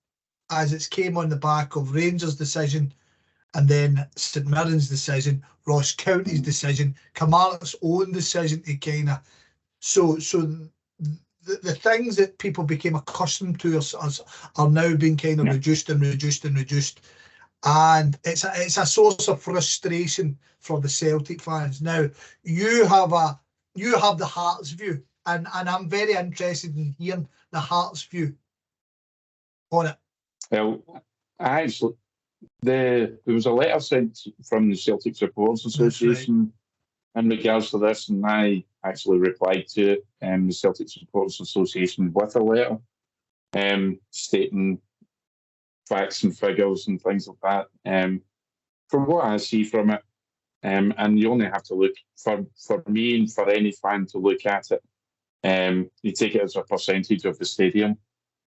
as it's came on the back of Rangers' decision, and then St Mirren's decision, Ross County's decision, Kilmarnock's own decision to kind of... So the things that people became accustomed to are now being kind of reduced. And it's a source of frustration for the Celtic fans. Now, you have the Hearts view, and I'm very interested in hearing the Hearts view on it. Well, actually, there was a letter sent from the Celtic Supporters Association in regards to this, and I actually replied to the Celtic Supporters Association with a letter stating facts and figures and things like that. From what I see from it, and you only have to look, for me and for any fan to look at it, you take it as a percentage of the stadium.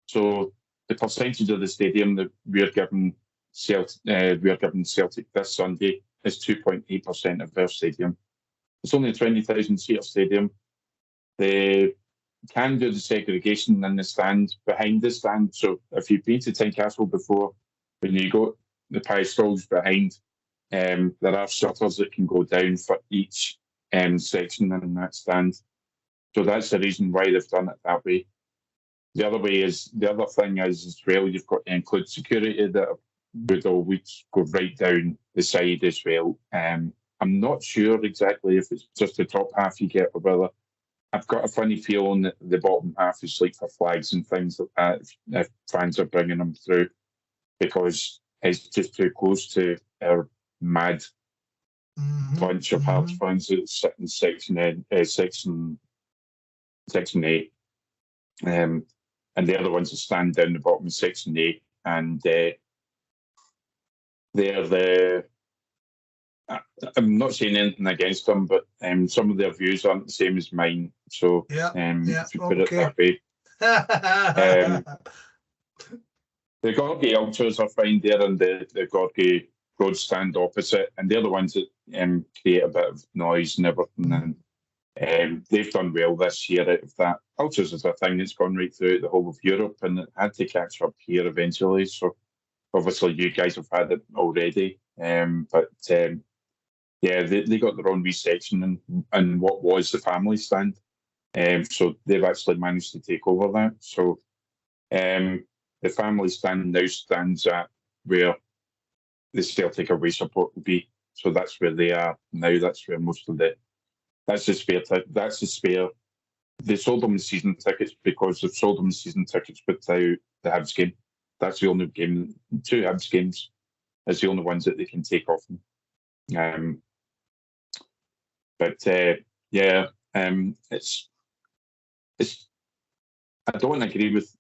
So the percentage of the stadium that we're giving Celtic this Sunday is 2.8% of their stadium. It's only a 20,000 seater stadium. They can do the segregation in the stand, behind the stand. So if you've been to Tynecastle before, when you go the pie stalls behind, there are shutters that can go down for each section in that stand. So that's the reason why they've done it that way. The other thing is as well, you've got to include security that would always go right down the side as well. I'm not sure exactly if it's just the top half you get or whether. I've got a funny feeling that the bottom half is like for flags and things like that if fans are bringing them through, because it's just too close to our mad bunch of Hearts fans that sit in section 8. And the other ones that stand down the bottom of section 8, and they're the. I'm not saying anything against them, but some of their views aren't the same as mine. So if you put it that way. The Gorgie Ultras are fine there, and the Gorgie Road stand opposite, and they're the ones that create a bit of noise and everything. And they've done well this year out of that. Ultras is a thing that's gone right throughout the whole of Europe, and it had to catch up here eventually. So obviously you guys have had it already. Yeah, they got their own wee section and what was the family stand. So they've actually managed to take over that. So the family stand now stands at where the Celtic away support will be. So that's where they are now. That's where most of that's the spare. They sold them the season tickets because they've sold them the season tickets without the Hibs game. That's the only game. 2 Hibs games is the only ones that they can take off them. It's. I don't agree with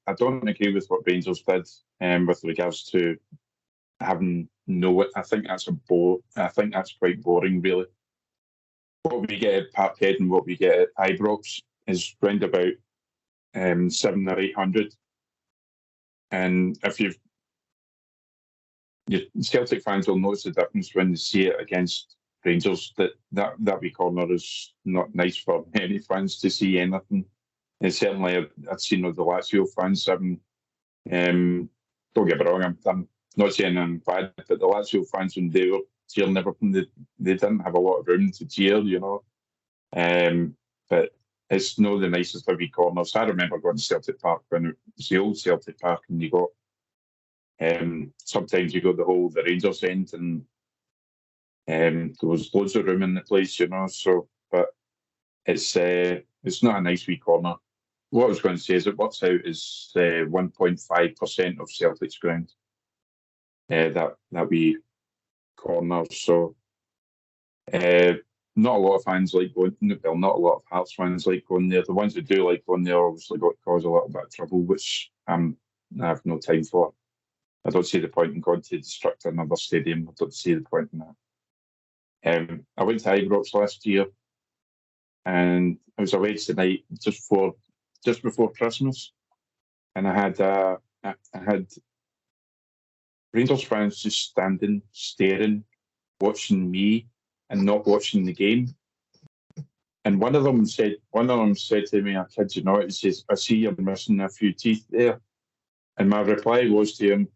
what Rangers did with regards to having no. I think that's I think that's quite boring, really. What we get at Parkhead and what we get at Ibrox is round about 700 or 800. And if your Celtic fans will notice the difference when they see it against Rangers, that wee corner is not nice for any fans to see anything. And certainly I've seen the Lazio fans having, don't get me wrong, I'm not saying I'm bad, but the Lazio fans, when they were cheering everything, they didn't have a lot of room to cheer, but it's not the nicest of wee corners. I remember going to Celtic Park when it was the old Celtic Park, and you got, sometimes you got the Rangers end, and there was loads of room in the place, so, but it's not a nice wee corner. What I was going to say is it works out as 1.5% of Celtic's ground, that wee corner. So not a lot of fans like going, well, not a lot of Hearts fans like going there. The ones that do like going there obviously got to cause a little bit of trouble, which I have no time for. I don't see the point in going to destruct another stadium. I don't see the point in that. I went to Ibrox last year, and I was away tonight just before Christmas, and I had Rangers fans just standing, staring, watching me, and not watching the game. And one of them said to me, "I kid you not," he says, "I see you're missing a few teeth there." And my reply was to him,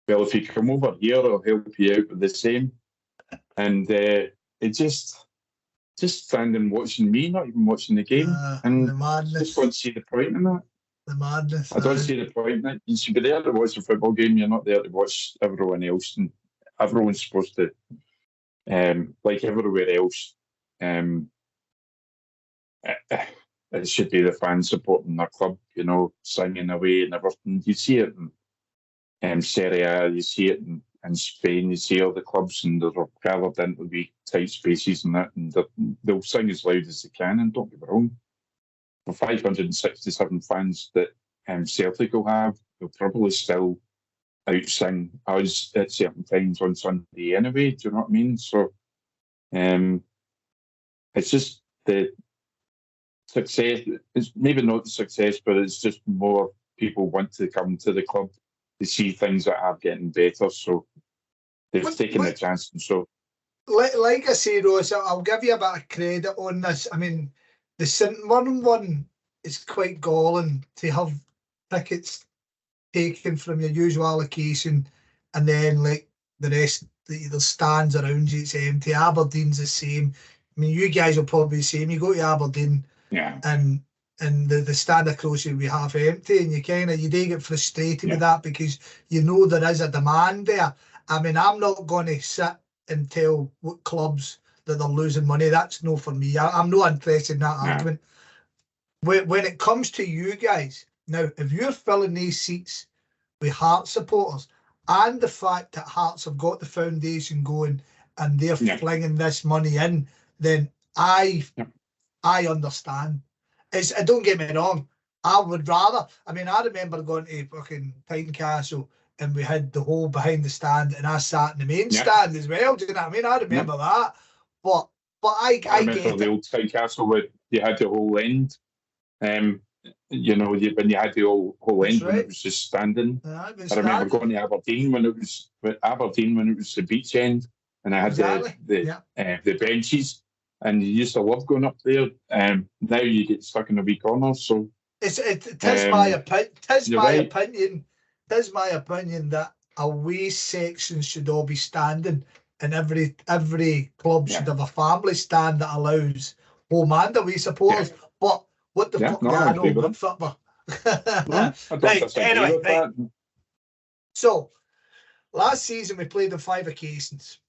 "Well, if you come over here, I'll help you out with the same." And it just standing watching me, not even watching the game. And the madness. I just don't see the point in that. The madness. I don't see the point in it. You should be there to watch a football game. You're not there to watch everyone else. And everyone's supposed to, like everywhere else, it should be the fans supporting their club, singing away and everything. You see it in Serie A, you see it in Spain, you see all the clubs, and they're gathered into wee tight spaces and that, and they'll sing as loud as they can. And don't get me wrong, for 567 fans that Celtic will have, they'll probably still outsing us at certain times on Sunday anyway. Do you know what I mean? So it's just the success. It's maybe not the success, but it's just more people want to come to the club to see things that are getting better. So they've taken the chance. And so, like I say, Ross, I'll give you a bit of credit on this. I mean, the St Mirren one is quite galling to have tickets taken from your usual allocation, and then like the rest, the stands around you, it's empty. Aberdeen's the same. I mean, you guys will probably be the same. You go to Aberdeen, yeah, and the stand across you will be half empty, and you do get frustrated with that because you know there is a demand there. I mean, I'm not going to sit and tell what clubs that they're losing money. That's no for me. I'm not interested in that argument. When it comes to you guys, now, if you're filling these seats with Hearts supporters and the fact that Hearts have got the foundation going and they're flinging this money in, then I understand. Don't get me wrong, I would rather. I mean, I remember going to fucking Tynecastle and we had the hole behind the stand and I sat in the main stand as well. Do you know what I mean? I remember that. But I remember get the old Tynecastle where you had the whole end. You know, when you had the whole end when it was just standing. I remember going to Aberdeen when it was the beach end, and I had the benches, and you used to love going up there. Now you get stuck in a wee corner. So it is my opinion. It is my opinion that away sections should all be standing, and every club should have a family stand that allows home and away supporters. But what the fuck? I know good football. Right, anyway, right. So, last season we played on 5 occasions.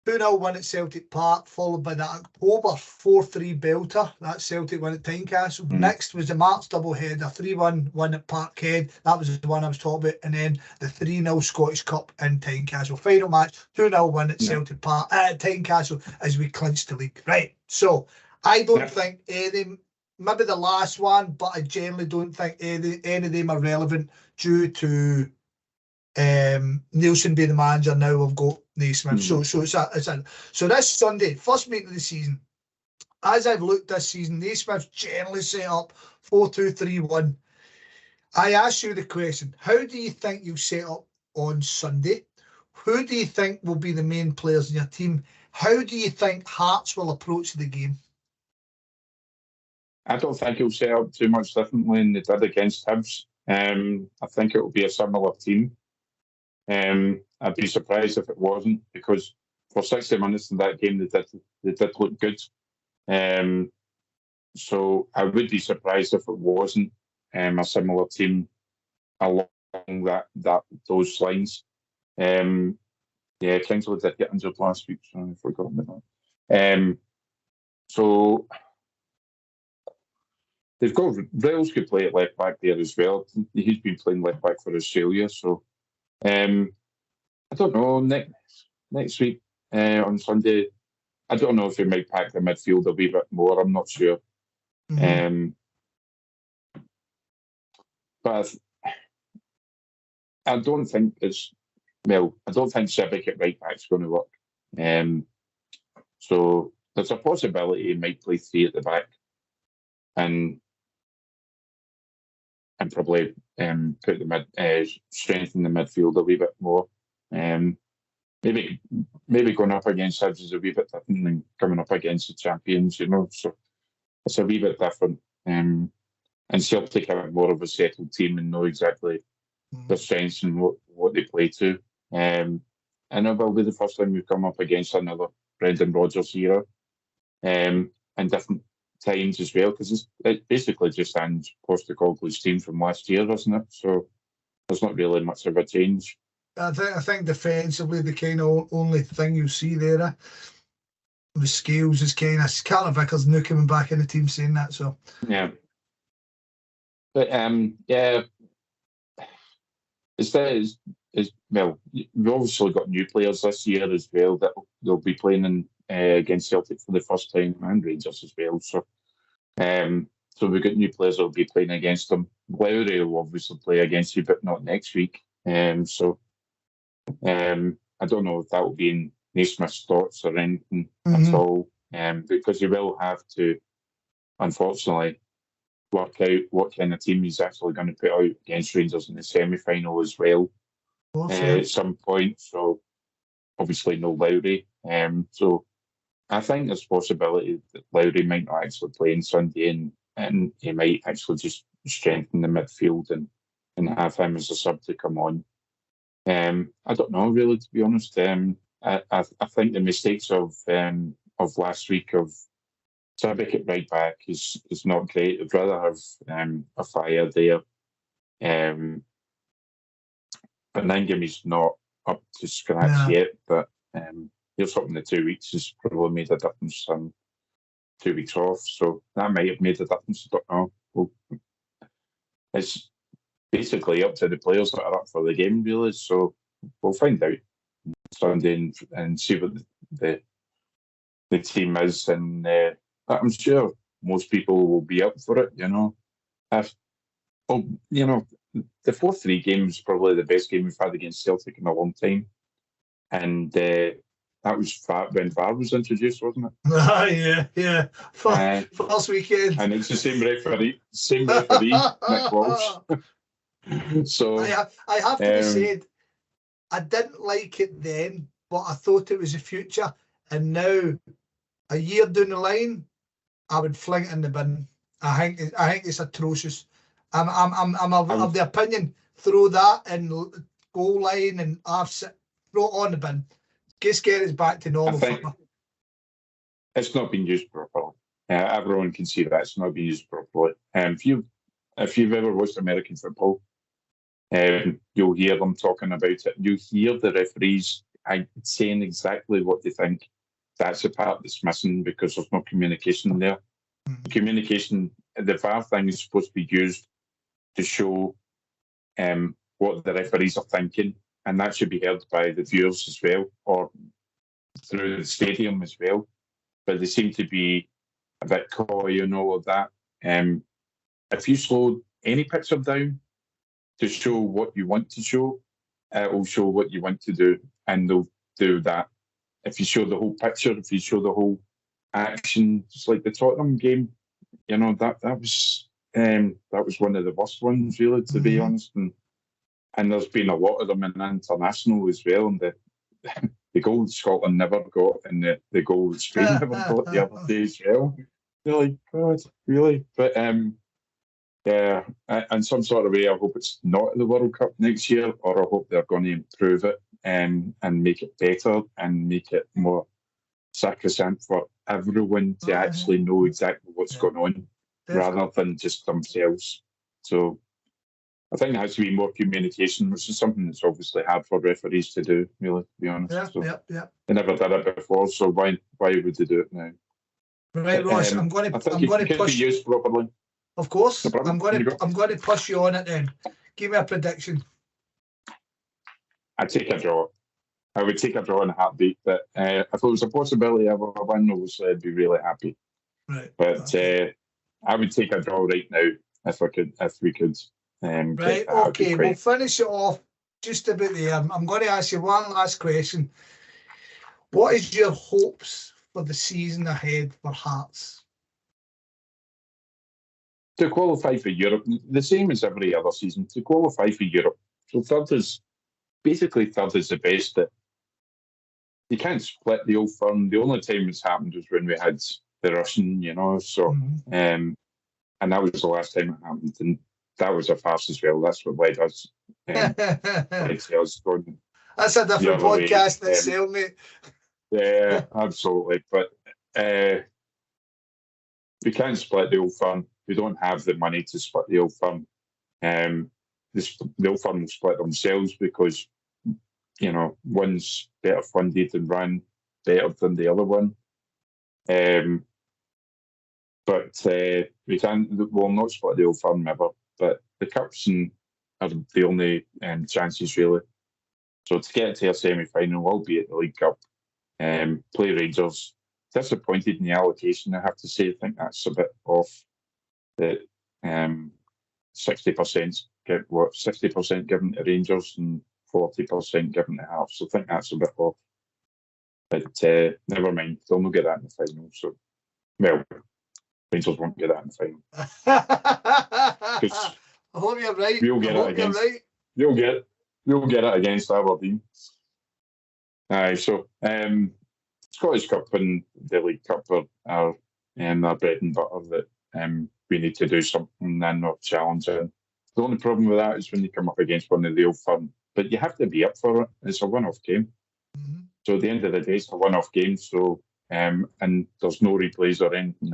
2-0 win at Celtic Park, followed by the October 4-3 belter. That's Celtic win at Tynecastle. Next was the March doubleheader, 3-1 win at Parkhead. That was the one I was talking about. And then the 3-0 Scottish Cup in Tynecastle. Final match, 2-0 win at Celtic Park, at Tynecastle as we clinched the league. Right, so I don't think any... Maybe the last one, but I generally don't think any of them are relevant due to Nielsen being the manager. Now we've got Naismith. So this Sunday, first meeting of the season. As I've looked this season, Naismith's generally set up 4-2-3-1. I ask you the question: how do you think you'll set up on Sunday? Who do you think will be the main players in your team? How do you think Hearts will approach the game? I don't think he'll set up too much differently than they did against Hibs. I think it will be a similar team. I'd be surprised if it wasn't, because for 60 minutes in that game they did look good. So I would be surprised if it wasn't a similar team along those lines. Kingsley did get injured last week, so I forgot about that. So they've got Rails could play at left back there as well. He's been playing left back for Australia. So I don't know. Next week on Sunday, I don't know if he might pack the midfield a wee bit more. I'm not sure. But I don't think Civic at right back's going to work. So there's a possibility he might play 3 at the back and probably put the strengthen the midfield a wee bit more. Maybe going up against Hibs is a wee bit different than coming up against the champions, you know. So it's a wee bit different. And Celtic have more of a settled team and know exactly their strengths and what they play to. And it will be the first time we've come up against another Brendan Rodgers era, and different times as well, because it basically just ends Postecoglou's team from last year, doesn't it? So there's not really much of a change. I think defensively the kind of only thing you see there with Scales is kind of Carter Vickers new coming back in the team saying that. So but well, we've obviously got new players this year as well that they'll be playing against Celtic for the first time, and Rangers as well. So we've got new players that will be playing against them. Lowry will obviously play against you, but not next week. So I don't know if that will be in Naismith's thoughts or anything at all, because he will have to, unfortunately, work out what kind of team he's actually going to put out against Rangers in the semi-final as well at some point. So obviously no Lowry. So I think there's a possibility that Lowry might not actually play on Sunday, and he might actually just strengthen the midfield and have him as a sub to come on. I don't know, really, to be honest. I think the mistakes of last week of Sabic at right back is not great. I'd rather have a Fire there. But Nangamy's not up to scratch yet, but here's something the 2 weeks has probably made a difference. 2 weeks off, so that might have made a difference. I don't know. Well, it's basically up to the players that are up for the game, really. So we'll find out Sunday and see what the team is, and I'm sure most people will be up for it. The 4-3 game is probably the best game we've had against Celtic in a long time, and that was when VAR was introduced, wasn't it? Yeah. First weekend, and it's the same referee, Nick Walsh. So I have to be said, I didn't like it then, but I thought it was the future, and now, a year down the line, I would fling it in the bin. I think it's atrocious. I'm of the opinion, throw that in goal line and offset, throw it on the bin. Just get it back to normal. I think it's not been used properly. Everyone can see that it's not been used properly. If you've ever watched American football, you'll hear them talking about it. You hear the referees saying exactly what they think. That's the part that's missing because there's no communication there. Communication, the VAR thing is supposed to be used to show what the referees are thinking, and that should be heard by the viewers as well, or through the stadium as well. But they seem to be a bit coy and all of that. If you slow any picture down to show what you want to show, it will show what you want to do, and they'll do that. If you show the whole picture, if you show the whole action, just like the Tottenham game, that was one of the worst ones, really, to be honest. And there's been a lot of them in international as well. And the goal Scotland never got, and the goal Spain never got the other day as well. You're like, God, really? But yeah, in some sort of way, I hope it's not the World Cup next year, or I hope they're going to improve it and make it better and make it more sacrosanct for everyone to actually know exactly what's going on, rather than just themselves. So I think there has to be more communication, which is something that's obviously hard for referees to do, really, to be honest. They never did it before, so why would they do it now? Right, Ross, I'm going to push be used properly. Of course, I'm going to push you on it then. Give me a prediction. I'd take a draw. I would take a draw in a heartbeat, but if it was a possibility of a win, obviously I'd be really happy. Right. But I would take a draw right now if we could. Right. Okay. We'll finish it off just about there. I'm going to ask you one last question. What is your hopes for the season ahead for Hearts? To qualify for Europe, the same as every other season. To qualify for Europe, so third is the best. That you can't split the Old Firm. The only time it's happened was when we had the Russian, So, and that was the last time it happened, and that was a farce as well. That's what led us. That's a different podcast itself, mate. Yeah, absolutely. But we can't split the Old Firm. We don't have the money to split the Old Firm. The Old Firm will split themselves because, one's better funded and run better than the other one. But we'll not split the Old Firm ever. But the Cups are the only chances, really. So to get to a semi-final, will be at the League Cup. Play Rangers. Disappointed in the allocation, I have to say. I think that's a bit off. That 60% given to Rangers and 40% given to Hearts. So I think that's a bit off. But never mind, they'll not get that in the final. So, well, Rangers won't get that in the final. I hope you're right. We'll get it against. Right. You'll get it against Aberdeen. Aye, so Scottish Cup and the League Cup are our bread and butter that we need to do something and not challenging. The only problem with that is when you come up against one of the old firm, but you have to be up for it. It's a one-off game. Mm-hmm. So at the end of the day, it's a one-off game. So and there's no replays or anything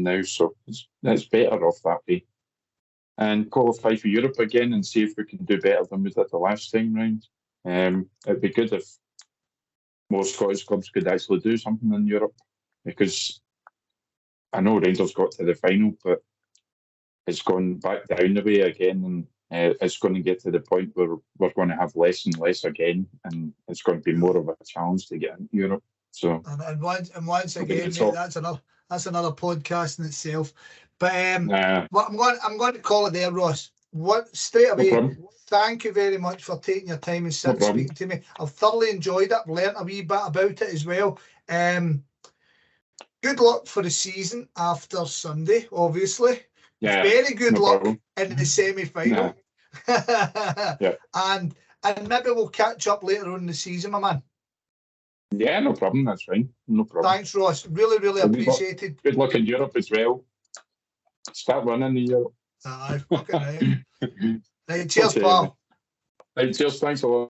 now. So it's better off that way. And qualify for Europe again and see if we can do better than we did the last time round. It'd be good if more Scottish clubs could actually do something in Europe, because I know Rangers got to the final, but it's gone back down the way again, and it's going to get to the point where we're going to have less and less again, and it's going to be more of a challenge to get into Europe. So and once again, mate, that's another podcast in itself. But I'm going to call it there, Ross. Straight away. No, thank you very much for taking your time and speaking to me. I've thoroughly enjoyed it. I've learnt a wee bit about it as well. Good luck for the season after Sunday, obviously. Yeah, very good luck in the semi-final. Yeah. And maybe we'll catch up later on in the season, my man. Yeah, no problem. That's fine. No problem. Thanks, Ross. Really appreciated. Good luck in Europe as well. Start running in Europe. Aye, fucking right. Right, cheers, pal. Right, cheers. Thanks a lot.